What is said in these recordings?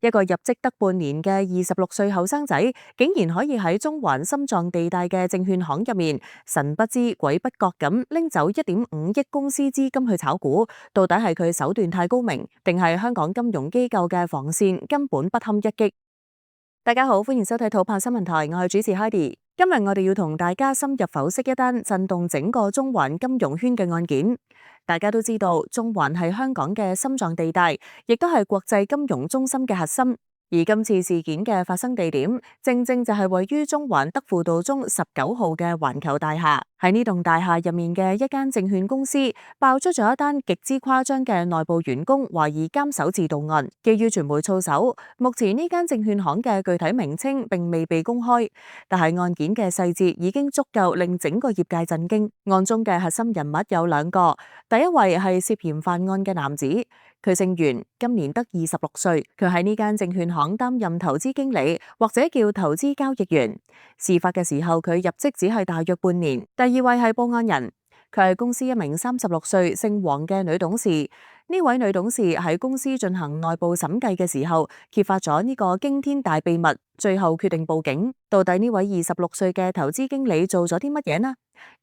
一個入職得半年嘅26歲後生仔，竟然可以喺中環心臟地帶嘅證券行入面，神不知鬼不覺咁拎走1.5億公司資金去炒股，到底係佢手段太高明，定係香港金融機構嘅防線根本不堪一擊？大家好，歡迎收睇土炮新聞台，我係主持 Heidi。今日我哋要同大家深入剖析一單震動整個中環金融圈嘅案件。大家都知道，中環係香港嘅心臟地帶，亦都係國際金融中心嘅核心。而今次事件嘅發生地點，正正就係位於中環德輔道中19號嘅環球大廈。喺呢棟大廈入面嘅一間證券公司，爆出咗一單極之誇張嘅內部員工懷疑監守自盜案。基於傳媒操守，目前呢間證券行嘅具體名稱並未被公開，但係案件嘅細節已經足夠令整個業界震驚。案中嘅核心人物有2個，第一位係涉嫌犯案嘅男子。佢姓袁，今年得26歲，佢喺呢間證券行擔任投資經理，或者叫投資交易員。事發嘅時候，佢入職只係大約半年。第二位係報案人，佢係公司一名36歲姓黃嘅女董事。呢位女董事喺公司進行內部審計嘅時候，揭發咗呢個驚天大秘密，最後決定報警。到底呢位26歲嘅投資經理做咗啲乜嘢呢？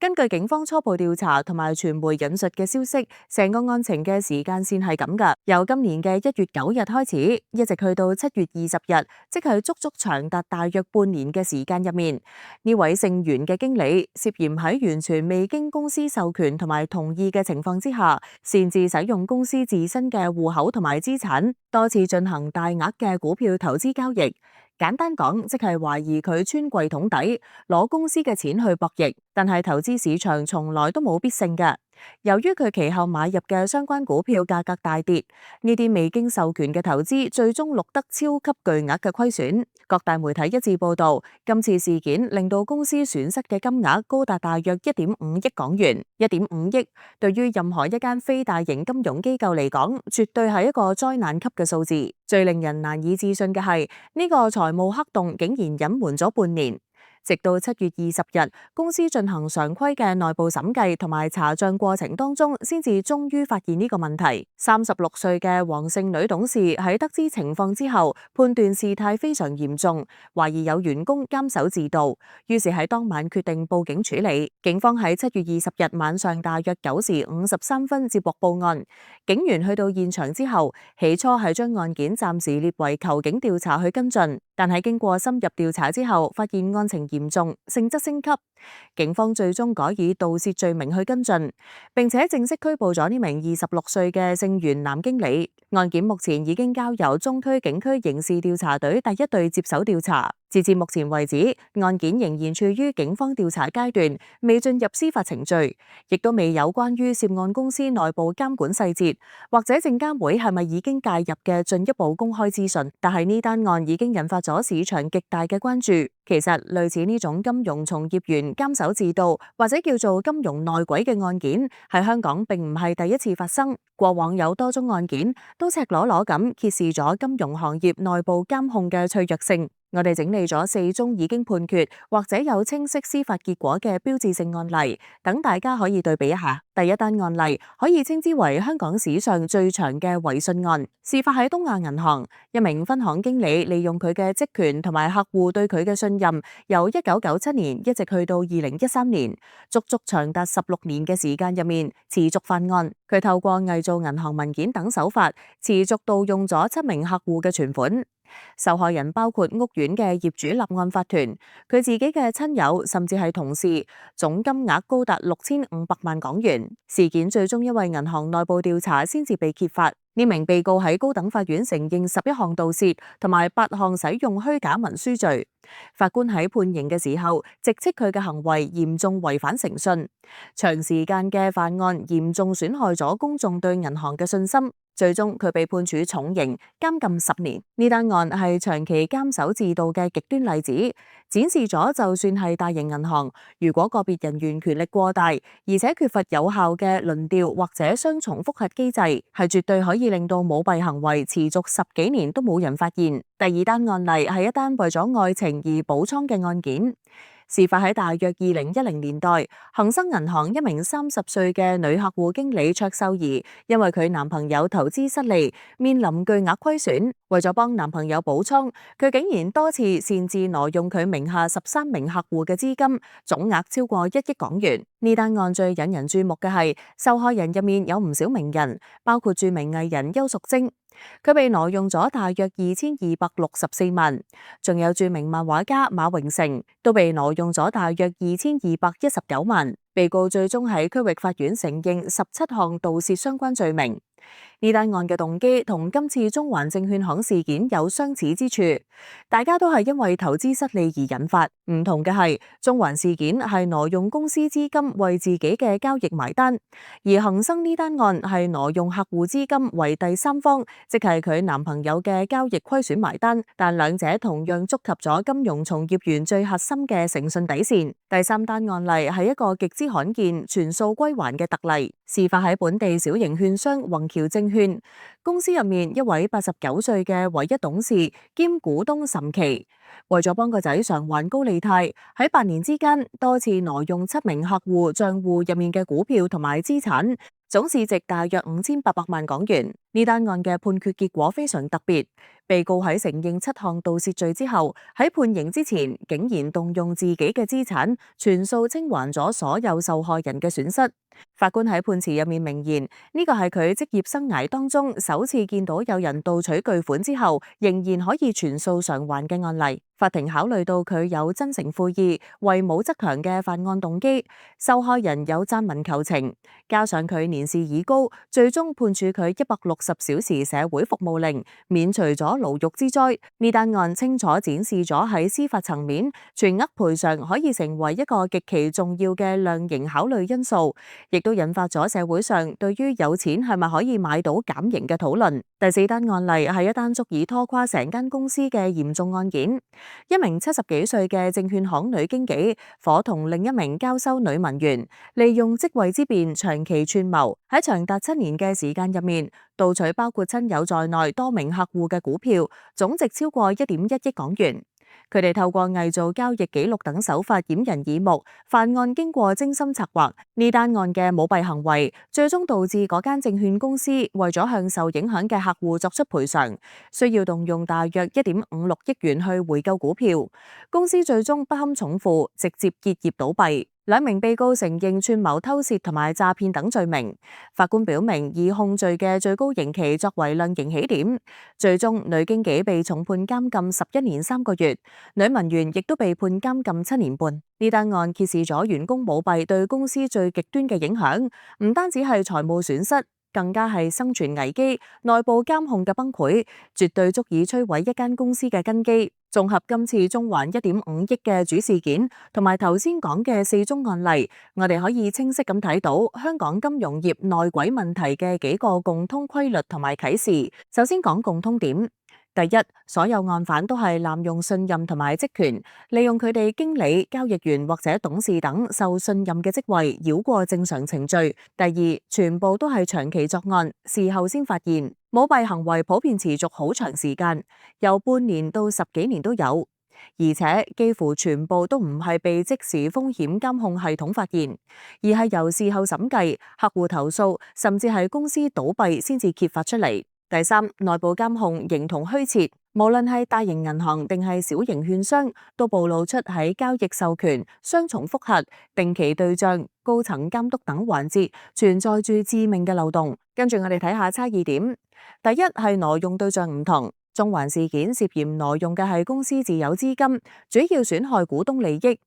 根據警方初步調查同埋傳媒引述嘅消息，成個案情嘅時間線係咁噶，由今年嘅1月9日開始，一直去到7月20日，即係足足長達大約半年嘅時間入面，呢位姓袁嘅經理涉嫌喺完全未經公司授權同埋同意嘅情況之下，擅自使用公司自身嘅戶口同埋資產，多次進行大額嘅股票投資交易。簡單講，即係懷疑佢穿櫃桶底，攞公司嘅錢去博弈，但係投資市場從來都冇必勝嘅。由於佢其後買入嘅相關股票價格大跌，呢啲未經授權嘅投資最終錄得超級巨額嘅虧損。各大媒體一致報道，今次事件令到公司損失嘅金額高達大約1.5億港元。1.5億對於任何一間非大型金融機構嚟講，絕對係一個災難級嘅數字。最令人難以置信嘅係，呢個財務黑洞竟然隱瞞咗半年。直到7月20日，公司進行常規嘅內部審計同埋查賬過程當中，先至終於發現呢個問題。36歲嘅黃姓女董事喺得知情況之後，判斷事態非常嚴重，懷疑有員工監守自盜，於是喺當晚決定報警處理。警方喺7月20日晚上大約9時53分接獲報案，警員去到現場之後，起初係將案件暫時列為求警調查去跟進，但係經過深入調查之後，發現案情嚴重，性質升級，警方最終改以盜竊罪名去跟進，並且正式拘捕咗呢名26歲嘅姓袁男經理。案件目前已經交由中區警區刑事調查隊第1隊接手調查。截至目前為止，案件仍然處於警方調查階段，未進入司法程序，亦都未有關於涉案公司內部監管細節或者證監會係咪已經介入嘅進一步公開資訊。但係呢單案已經引發咗市場極大嘅關注。其實類似呢種金融從業員監守自盜或者叫做金融內鬼嘅案件，喺香港並唔係第一次發生。過往有多宗案件都赤裸裸咁揭示咗金融行業內部監控嘅脆弱性。我哋整理咗4宗已經判決或者有清晰司法結果嘅標誌性案例，等大家可以對比一下。第一單案例可以稱之為香港史上最長嘅違信案，事發喺東亞銀行，一名分行經理利用佢嘅職權同埋客戶對佢嘅信任，由1997年一直去到2013年，足足長達16年嘅時間入面持續犯案。佢透過偽造銀行文件等手法，持續盜用咗7名客戶嘅存款。受害人包括屋苑嘅業主立案法團，佢自己嘅親友，甚至係同事，總金額高達6500萬港元。事件最終因為銀行內部調查先至被揭發。呢名被告喺高等法院承認11項盜竊同埋8項使用虛假文書罪。法官喺判刑嘅時候，直斥佢嘅行為嚴重違反誠信，長時間嘅犯案嚴重損害咗公眾對銀行嘅信心。最終佢被判處重刑，監禁10年。呢單案係長期監守自盜嘅極端例子，展示咗就算係大型銀行，如果個別人員權力過大，而且缺乏有效嘅輪調或者雙重複核機制，係絕對可以令到舞弊行為持續10幾年都冇人發現。第二單案例係一單為咗愛情而補倉嘅案件。事發喺大約2010年代，恒生銀行一名30歲嘅女客戶經理卓秀儀，因為佢男朋友投資失利，面臨巨額虧損，為咗幫男朋友補倉，佢竟然多次擅自挪用佢名下13名客戶嘅資金，總額超過1億港元。呢單案最引人注目嘅係，受害人入面有唔少名人，包括著名藝人邱淑貞。佢被挪用咗大約2264萬，仲有著名漫畫家馬榮成都被挪用咗大約2219萬。被告最終喺區域法院承認17項盜竊相關罪名。呢單案嘅動機同今次中環證券行事件有相似之處，大家都係因為投資失利而引發。唔同嘅係，中環事件係挪用公司資金為自己嘅交易埋單，而恒生呢單案係挪用客戶資金為第三方，即係佢男朋友嘅交易虧損埋單。但兩者同樣觸及咗金融從業員最核心嘅誠信底線。第三單案例係一個極之罕見全數歸還嘅特例，事發喺本地小型券商宏橋證券公司入面，一位89歲嘅唯一董事兼股東岑琦，為咗幫個仔償還高利貸，喺8年之間多次挪用7名客戶賬戶入面嘅股票同埋資產，總市值大約5800萬港元。呢單案嘅判決結果非常特別，被告喺承認7項盜竊罪之後，喺判刑之前竟然動用自己嘅資產，全數清還咗所有受害人嘅損失。法官喺判詞入面明言，呢個係佢職業生涯當中首次見到有人盜取巨款之後，仍然可以全數償還嘅案例。法庭考慮到佢有真誠悔意、為武則強嘅犯案動機，受害人有撰文求情，加上佢年事已高，最終判處佢160小時社會服務令，免除咗牢獄之災。呢單案清楚展示咗喺司法層面，全額賠償可以成為一個極其重要嘅量刑考慮因素，亦都引發咗社會上對於有錢係咪可以買到減刑嘅討論。第四單案例係一單足以拖垮成間公司嘅嚴重案件。一名70幾歲嘅證券行女經紀，夥同另一名交收女文員，利用職位之便長期串謀，喺長達7年嘅時間入面，盜取包括親友在內多名客戶嘅股票，總值超過1.1億港元。佢哋透過偽造交易記錄等手法掩人耳目，犯案經過精心策劃。呢單案嘅舞弊行為，最終導致嗰間證券公司為咗向受影響嘅客戶作出賠償，需要動用大約1.56億元去回購股票。公司最終不堪重負，直接結業倒閉。兩名被告承認串謀偷竊同埋詐騙等罪名，法官表明以控罪嘅最高刑期作為量刑起點，最終女經紀被重判監禁11年3個月，女文員亦都被判監禁7年半。呢單案揭示咗員工舞弊對公司最極端嘅影響，唔單止係財務損失，更加係生存危機、內部監控嘅崩潰，絕對足以摧毀一間公司嘅根基。綜合今次中環1.5億嘅主事件，同埋頭先講嘅4宗案例，我哋可以清晰咁睇到香港金融業內鬼問題嘅幾個共通規律同埋啟示。首先講共通點。第一，所有案犯都係濫用信任同埋職權，利用佢哋經理、交易員或者董事等受信任嘅職位，繞過正常程序。第二，全部都係長期作案，事後先發現，舞弊行為普遍持續好長時間，由半年到10幾年都有，而且幾乎全部都唔係被即時風險監控系統發現，而係由事後審計、客戶投訴，甚至係公司倒閉先至揭發出嚟。第三，內部監控形同虛設，無論係大型銀行定係小型券商，都暴露出喺交易授權、雙重複核、定期對賬、高層監督等環節存在住致命嘅漏洞。跟住我哋睇下差異點。第一係挪用對象唔同。中環事件涉嫌挪用嘅係公司自有資金，主要損害股東利益；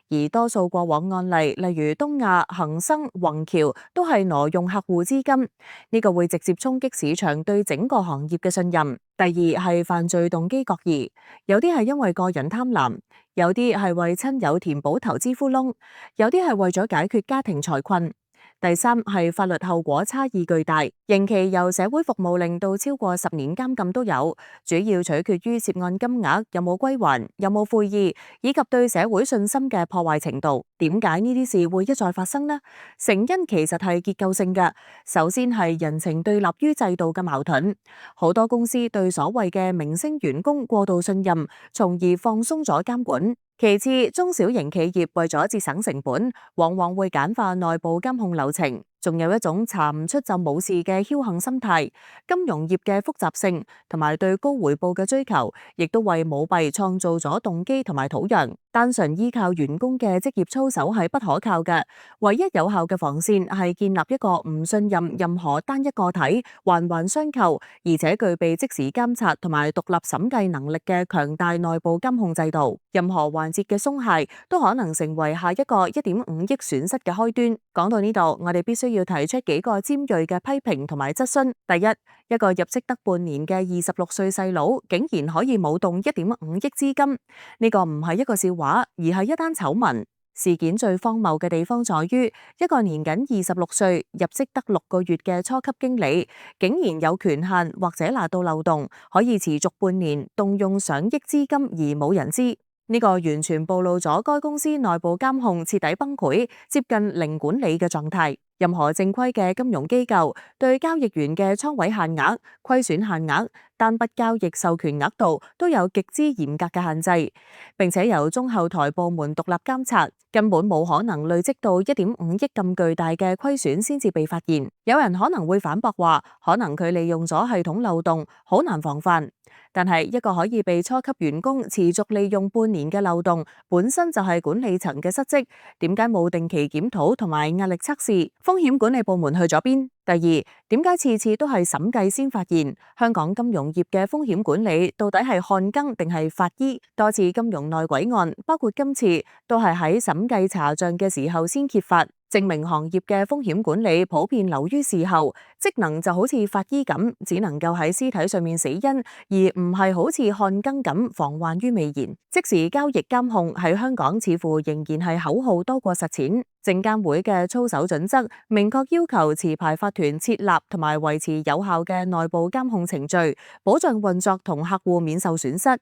而多數過往案例，例如東亞、恒生、宏橋，都係挪用客戶資金，呢個會直接衝擊市場對整個行業嘅信任。第二係犯罪動機各異，有啲係因為個人貪婪，有啲係為親友填補投資窟窿，有啲係為咗解決家庭財困。第三係法律後果差異巨大，刑期由社會服務令到超過10年監禁都有，主要取決於涉案金額有冇歸還、有冇悔意，以及對社會信心嘅破壞程度。點解呢啲事會一再發生呢？成因其實係結構性嘅，首先係人情對立於制度嘅矛盾，好多公司對所謂嘅明星員工過度信任，從而放鬆咗監管。其次，中小型企業為咗節省成本，往往會簡化內部監控流程。仲有一種查唔出就冇事嘅僥倖心態。金融業嘅複雜性同埋對高回報嘅追求，亦都為舞弊創造咗動機同埋土壤。單純依靠員工嘅職業操守係不可靠嘅，唯一有效嘅防線係建立一個唔信任任何單一個體、環環相扣，而且具備即時監察同埋獨立審計能力嘅強大內部監控制度。任何環節嘅鬆懈都可能成為下一個1.5億損失嘅開端。講到呢度，我哋必須要提出幾個尖銳嘅批評同埋質詢。第一，一個入職得半年嘅26歲細佬，竟然可以舞動1.5億資金，呢個唔係一個笑話，而係一單醜聞。事件最荒謬嘅地方在於，一個年僅26歲、入職得6個月嘅初級經理，竟然有權限或者拿到漏洞，可以持續半年動用上億資金而冇人知。呢個完全暴露咗該公司內部監控徹底崩潰，接近零管理嘅狀態。任何正規嘅金融機構對交易員嘅倉位限額、虧損限額、單筆交易授權額度都有極之嚴格嘅限制，並且由中後台部門獨立監察，根本冇可能累積到1.5億咁巨大嘅虧損先至被發現。有人可能會反駁話，可能佢利用咗系統漏洞，好難防範。但係一個可以被初級員工持續利用半年嘅漏洞，本身就係管理層嘅失職。點解冇定期檢討同埋壓力測試？風險管理部門去咗邊？第二，點解次次都係審計先發現？香港金融業嘅風險管理到底係看更定係法醫？多次金融內鬼案，包括今次，都係喺審計查賬嘅時候先揭發，證明行業嘅風險管理普遍流於事後，職能就好似法醫咁，只能夠喺屍體上面死因，而唔係好似看更咁防患於未然。即時交易監控喺香港似乎仍然係口號多過實踐。證監會嘅操守準則明確要求持牌法團設立同埋維持有效嘅內部監控程序，保障運作同客戶免受損失。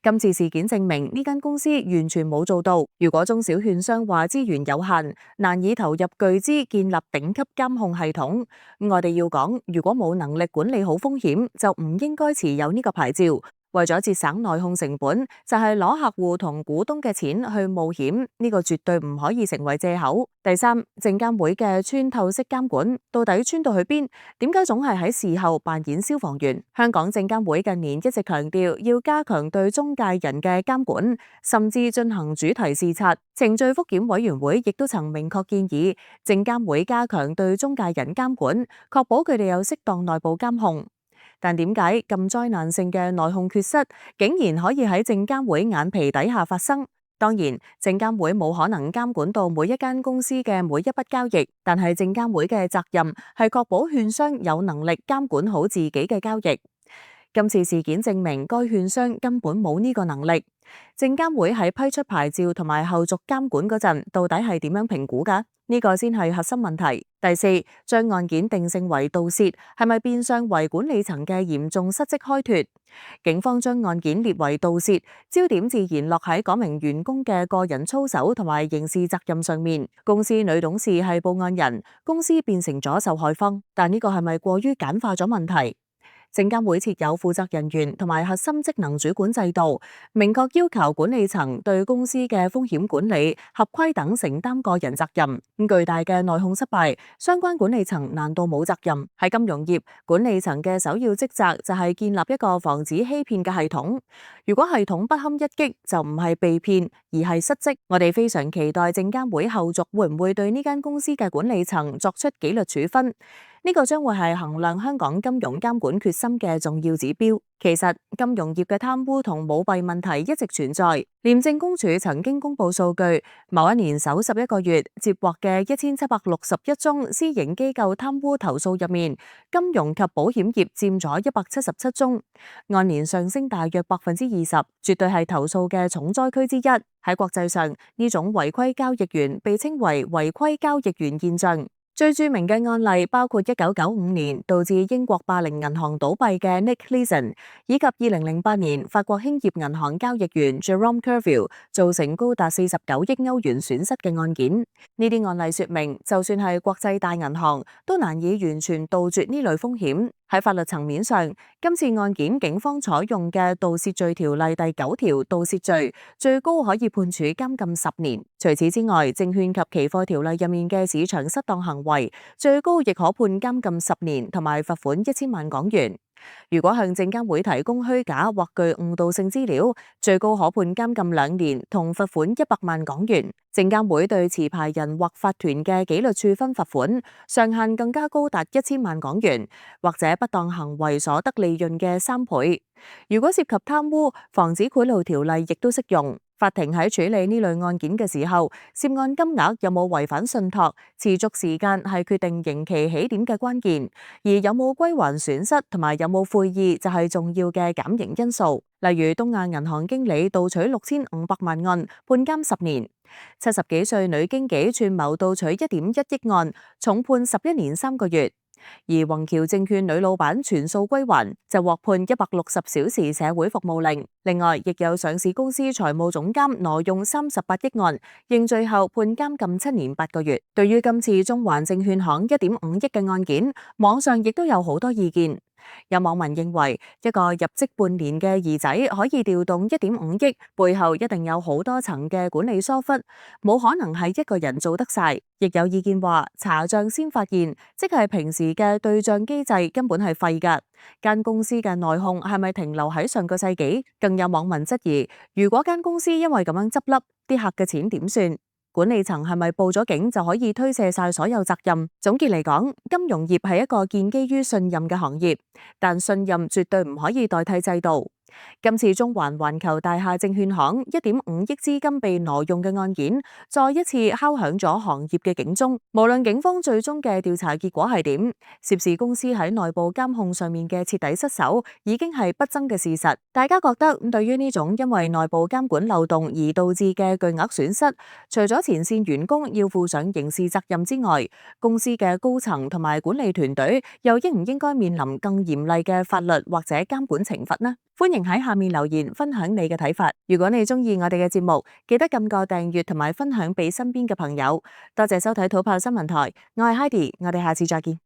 今次事件證明呢間公司完全冇做到。如果中小券商話資源有限，難以投入巨資建立頂級監控系統，我哋要講，如果冇能力管理好風險，就唔應該持有呢個牌照。為咗節省內控成本，就係攞客戶同股東嘅錢去冒險，呢個絕對唔可以成為借口。第三，證監會嘅穿透式監管到底穿到去邊？點解總係喺事後扮演消防員？香港證監會近年一直強調要加強對中介人嘅監管，甚至進行主題視察。程序復檢委員會亦都曾明確建議證監會加強對中介人監管，確保佢哋有適當內部監控。但點解咁災難性嘅內控缺失，竟然可以喺證監會眼皮底下發生？當然，證監會冇可能監管到每一間公司嘅每一筆交易，但係證監會嘅責任係確保券商有能力監管好自己嘅交易。今次事件證明，該券商根本冇呢個能力。證監會喺批出牌照同埋後續監管嗰陣，到底係點樣評估㗎？呢個先係核心問題。第四，將案件定性為盜竊，係咪變相為管理層嘅嚴重失職開脫？警方將案件列為盜竊，焦點自然落喺嗰名員工嘅個人操守同埋刑事責任上面。公司女董事係報案人，公司變成咗受害方，但呢個係咪過於簡化咗問題？證監會設有負責人員同埋核心職能主管制度，明確要求管理層對公司嘅風險管理、合規等承擔個人責任。巨大嘅內控失敗，相關管理層難道冇責任？喺金融業，管理層嘅首要職責就係建立一個防止欺騙嘅系統。如果系統不堪一擊，就唔係被騙，而係失職。我哋非常期待證監會後續會唔會對呢間公司嘅管理層作出紀律處分。呢個將會係衡量香港金融監管決心嘅重要指標。其實金融業嘅貪污同舞弊問題一直存在。廉政公署曾經公布數據，某一年首11個月接獲嘅1761宗私營機構貪污投訴入面，金融及保險業佔咗177宗，按年上升大約20%，絕對係投訴嘅重災區之一。喺國際上，呢種違規交易員被稱為違規交易員現象。最著名嘅案例包括1995年導致英國霸凌銀行倒閉嘅 Nick Leeson， 以及2008年法國興業銀行交易員 Jerome Kerviel 造成高達49億歐元損失嘅案件。呢啲案例說明，就算係國際大銀行，都難以完全杜絕呢類風險。喺法律層面上，今次案件警方採用嘅盜竊罪條例第9條盜竊罪，最高可以判處監禁10年。除此之外，證券及期貨條例入面嘅市場失當行為，最高亦可判監禁10年同埋罰款1000萬港元。如果向證監會提供虛假或具誤導性資料，最高可判監禁2年同罰款100萬港元。證監會對持牌人或法團嘅紀律處分罰款上限更加高達1000萬港元，或者不當行為所得利潤嘅3倍。如果涉及貪污，防止賄賂條例亦都適用。法庭喺處理呢類案件嘅時候，涉案金額有冇違反信託、持續時間係決定刑期起點嘅關鍵，而有冇歸還損失同埋有冇悔意就係重要嘅減刑因素。例如東亞銀行經理盜取6500萬案，判監10年；70幾歲女經紀串謀盜取1.1億案，重判11年3個月。而宏橋證券女老闆全數歸還，就獲判160小時社會服務令。另外，亦有上市公司財務總監挪用38億案，認罪後判監禁7年8個月。對於今次中環證券行1.5億嘅案件，網上亦都有好多意見。有網民認為，一個入職半年嘅兒仔可以調動1.5億，背後一定有好多層嘅管理疏忽，冇可能係一個人做得晒。亦有意見話，查賬先發現，即係平時嘅對賬機制根本係廢㗎。間公司嘅內控係咪停留喺上個世紀？更有網民質疑，如果間公司因為咁樣執笠，啲客嘅錢點算？管理層係咪報咗警就可以推卸晒所有責任？總結嚟講，金融業係一個建基於信任嘅行業，但信任絕對唔可以代替制度。今次中環環球大廈證券行1.5億資金被挪用嘅案件，再一次敲響咗行業嘅警鐘。無論警方最終嘅調查結果係點，涉事公司喺內部監控上面嘅徹底失守，已經係不爭嘅事實。大家覺得對於呢種因為內部監管漏洞而導致嘅巨額損失，除咗前線員工要負上刑事責任之外，公司嘅高層同埋管理團隊又應唔應該面臨更嚴厲嘅法律或者監管懲罰呢？歡迎喺下面留言分享你嘅睇法。如果你中意我哋嘅節目，記得撳個訂閱同埋分享俾身邊嘅朋友。多謝收睇土炮新聞台，我係 Heidi，我哋下次再見。